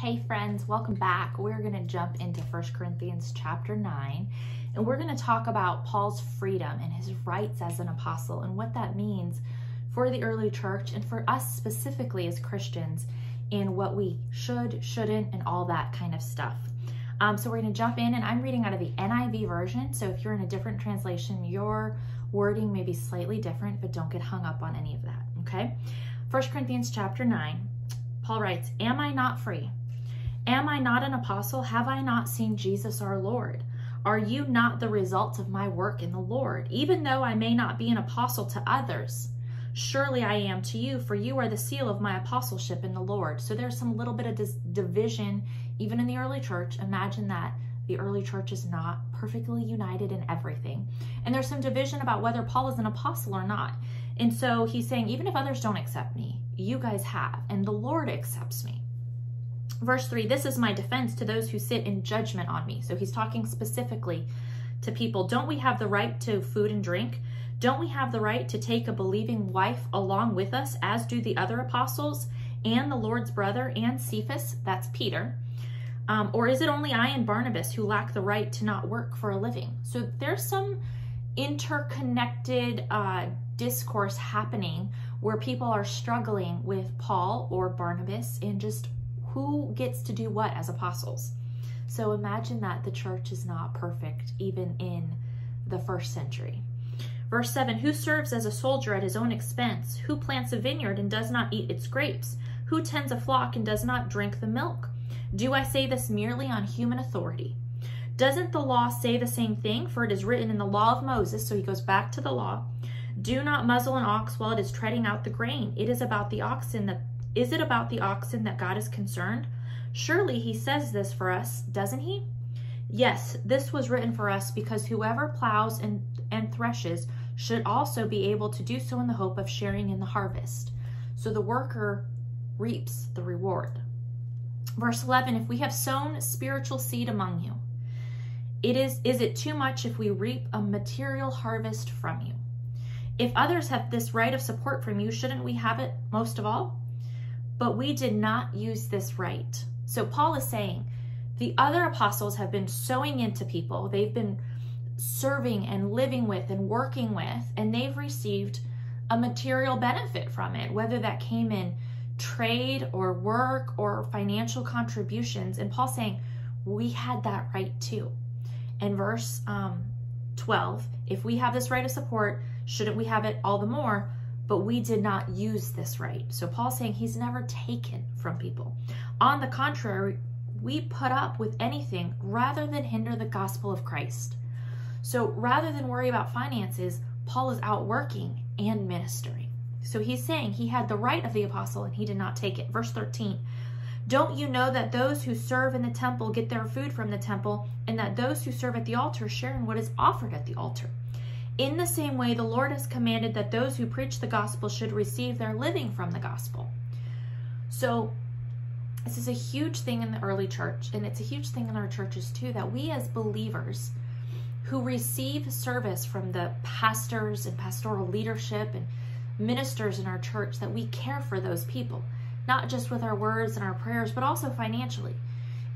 Hey friends, welcome back. We're going to jump into 1 Corinthians chapter 9, and we're going to talk about Paul's freedom and his rights as an apostle and what that means for the early church and for us specifically as Christians in what we should, shouldn't, and all that kind of stuff. So we're going to jump in, and I'm reading out of the NIV version. So if you're in a different translation, your wording may be slightly different, but don't get hung up on any of that, okay? 1 Corinthians chapter 9, Paul writes, "Am I not free? Am I not an apostle? Have I not seen Jesus our Lord? Are you not the results of my work in the Lord? Even though I may not be an apostle to others, surely I am to you, for you are the seal of my apostleship in the Lord." So there's some little bit of this division, even in the early church. Imagine that the early church is not perfectly united in everything. And there's some division about whether Paul is an apostle or not. And so he's saying, even if others don't accept me, you guys have, and the Lord accepts me. Verse 3, "This is my defense to those who sit in judgment on me." So he's talking specifically to people. "Don't we have the right to food and drink? Don't we have the right to take a believing wife along with us, as do the other apostles and the Lord's brother and Cephas?" That's Peter. "Or is it only I and Barnabas who lack the right to not work for a living?" So there's some interconnected discourse happening where people are struggling with Paul or Barnabas and just who gets to do what as apostles. So imagine that the church is not perfect even in the first century. Verse 7, "Who serves as a soldier at his own expense? Who plants a vineyard and does not eat its grapes? Who tends a flock and does not drink the milk? Do I say this merely on human authority? Doesn't the law say the same thing? For it is written in the law of Moses," so he goes back to the law, "Do not muzzle an ox while it is treading out the grain. Is it about the oxen that God is concerned? Surely he says this for us, doesn't he? Yes, this was written for us, because whoever plows and threshes should also be able to do so in the hope of sharing in the harvest. So the worker reaps the reward." Verse 11, "If we have sown spiritual seed among you, is it too much if we reap a material harvest from you? If others have this right of support from you, shouldn't we have it most of all? But we did not use this right." So Paul is saying the other apostles have been sowing into people. They've been serving and living with and working with, and they've received a material benefit from it, whether that came in trade or work or financial contributions. And Paul's saying we had that right too. And verse 12, "If we have this right of support, shouldn't we have it all the more? But we did not use this right." So Paul's saying he's never taken from people. On the contrary, we put up with anything rather than hinder the gospel of Christ. So rather than worry about finances, Paul is out working and ministering. So he's saying he had the right of the apostle and he did not take it. Verse 13, "Don't you know that those who serve in the temple get their food from the temple, and that those who serve at the altar share in what is offered at the altar? In the same way, the Lord has commanded that those who preach the gospel should receive their living from the gospel." So this is a huge thing in the early church, and it's a huge thing in our churches too, that we as believers who receive service from the pastors and pastoral leadership and ministers in our church, that we care for those people, not just with our words and our prayers, but also financially.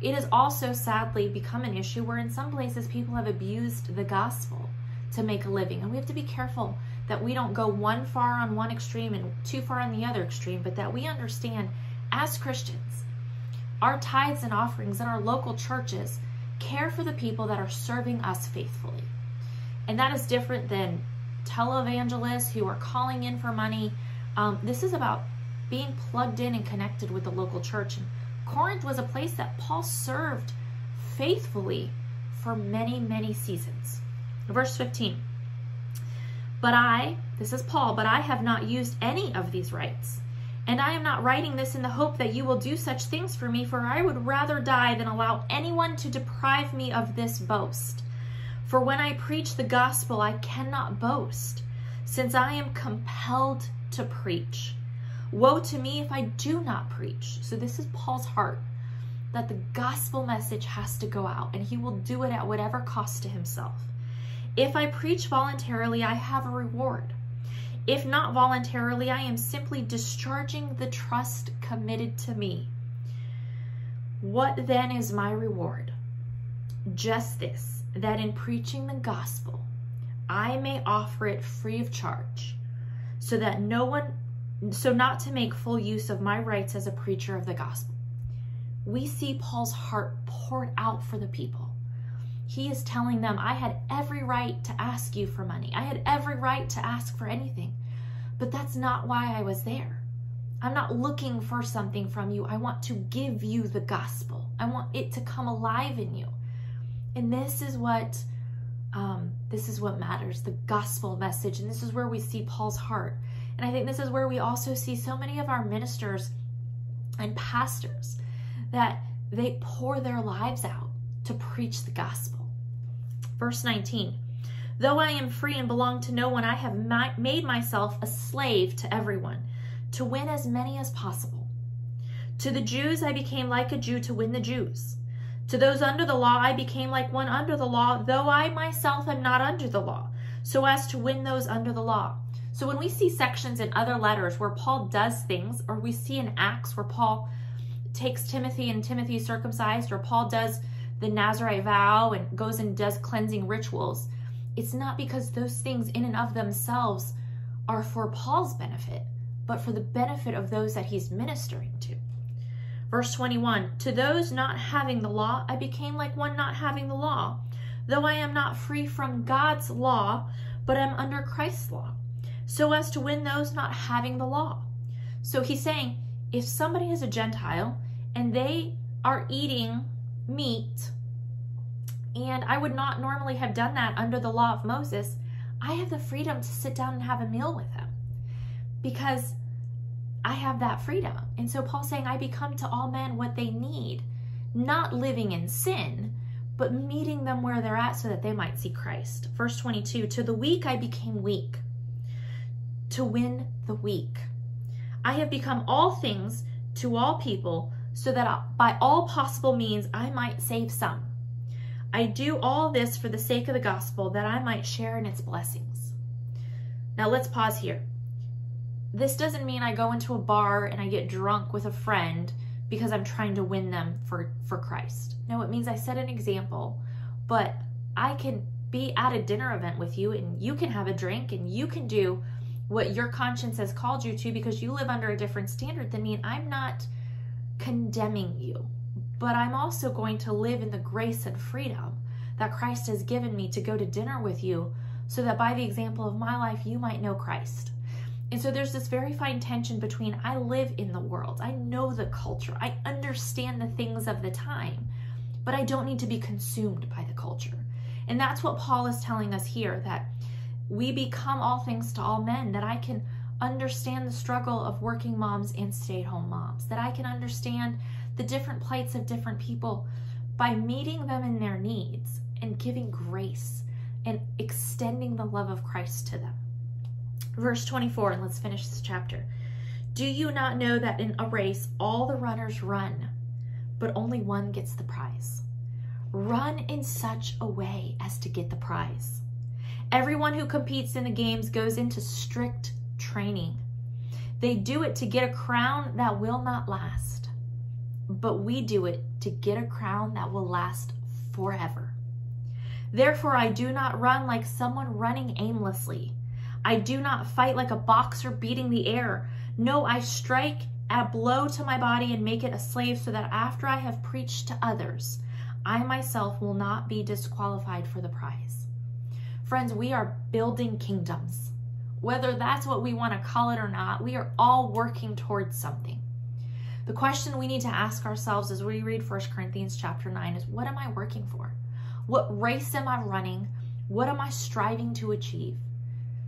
It has also sadly become an issue where in some places people have abused the gospel to make a living. And we have to be careful that we don't go one far on one extreme and too far on the other extreme, but that we understand as Christians, our tithes and offerings in our local churches care for the people that are serving us faithfully. And that is different than televangelists who are calling in for money. This is about being plugged in and connected with the local church. And Corinth was a place that Paul served faithfully for many, many seasons. Verse 15, this is Paul, "But I have not used any of these rights. And I am not writing this in the hope that you will do such things for me, for I would rather die than allow anyone to deprive me of this boast. For when I preach the gospel, I cannot boast, since I am compelled to preach. Woe to me if I do not preach." So this is Paul's heart, that the gospel message has to go out, and he will do it at whatever cost to himself. "If I preach voluntarily, I have a reward. If not voluntarily, I am simply discharging the trust committed to me. What then is my reward? Just this, that in preaching the gospel, I may offer it free of charge, so not to make full use of my rights as a preacher of the gospel. We see Paul's heart poured out for the people. He is telling them, I had every right to ask you for money. I had every right to ask for anything, but that's not why I was there. I'm not looking for something from you. I want to give you the gospel. I want it to come alive in you. And this is what matters, the gospel message. And this is where we see Paul's heart. And I think this is where we also see so many of our ministers and pastors, that they pour their lives out to preach the gospel. Verse 19, though I am free and belong to no one, I have made myself a slave to everyone, to win as many as possible. To the Jews I became like a Jew to win the Jews. To those under the law I became like one under the law, though I myself am not under the law, so as to win those under the law. So when we see sections in other letters where Paul does things, or we see in Acts where Paul takes Timothy and Timothy is circumcised, or Paul does the Nazirite vow and goes and does cleansing rituals, it's not because those things in and of themselves are for Paul's benefit, but for the benefit of those that he's ministering to. Verse 21, to those not having the law, I became like one not having the law, though I am not free from God's law, but am under Christ's law, so as to win those not having the law. So he's saying, if somebody is a Gentile and they are eating meat, and I would not normally have done that under the law of Moses, I have the freedom to sit down and have a meal with them because I have that freedom. And so Paul's saying, I become to all men what they need, not living in sin, but meeting them where they're at so that they might see Christ. Verse 22, to the weak I became weak, to win the weak. I have become all things to all people, so that by all possible means I might save some. I do all this for the sake of the gospel, that I might share in its blessings. Now let's pause here. This doesn't mean I go into a bar and I get drunk with a friend because I'm trying to win them for Christ. No, it means I set an example, but I can be at a dinner event with you and you can have a drink and you can do what your conscience has called you to because you live under a different standard than me, and I'm not condemning you, but I'm also going to live in the grace and freedom that Christ has given me to go to dinner with you so that by the example of my life, you might know Christ. And so there's this very fine tension between I live in the world, I know the culture, I understand the things of the time, but I don't need to be consumed by the culture. And that's what Paul is telling us here, that we become all things to all men, that I can understand the struggle of working moms and stay-at-home moms, that I can understand the different plights of different people by meeting them in their needs and giving grace and extending the love of Christ to them. Verse 24, and let's finish this chapter. Do you not know that in a race all the runners run, but only one gets the prize? Run in such a way as to get the prize. Everyone who competes in the games goes into strict training. They do it to get a crown that will not last, but we do it to get a crown that will last forever. Therefore, I do not run like someone running aimlessly. I do not fight like a boxer beating the air. No, I strike a blow to my body and make it a slave so that after I have preached to others, I myself will not be disqualified for the prize. Friends, we are building kingdoms. Whether that's what we want to call it or not, we are all working towards something. The question we need to ask ourselves as we read 1 Corinthians chapter 9 is, what am I working for? What race am I running? What am I striving to achieve?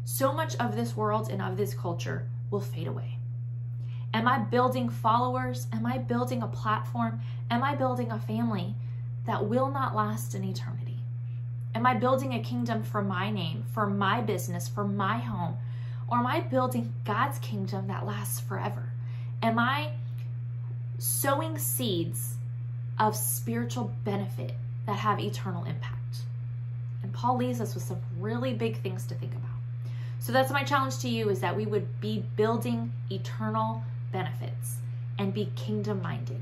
So much of this world and of this culture will fade away. Am I building followers? Am I building a platform? Am I building a family that will not last in eternity? Am I building a kingdom for my name, for my business, for my home? Or am I building God's kingdom that lasts forever? Am I sowing seeds of spiritual benefit that have eternal impact? And Paul leaves us with some really big things to think about. So that's my challenge to you, is that we would be building eternal benefits and be kingdom minded.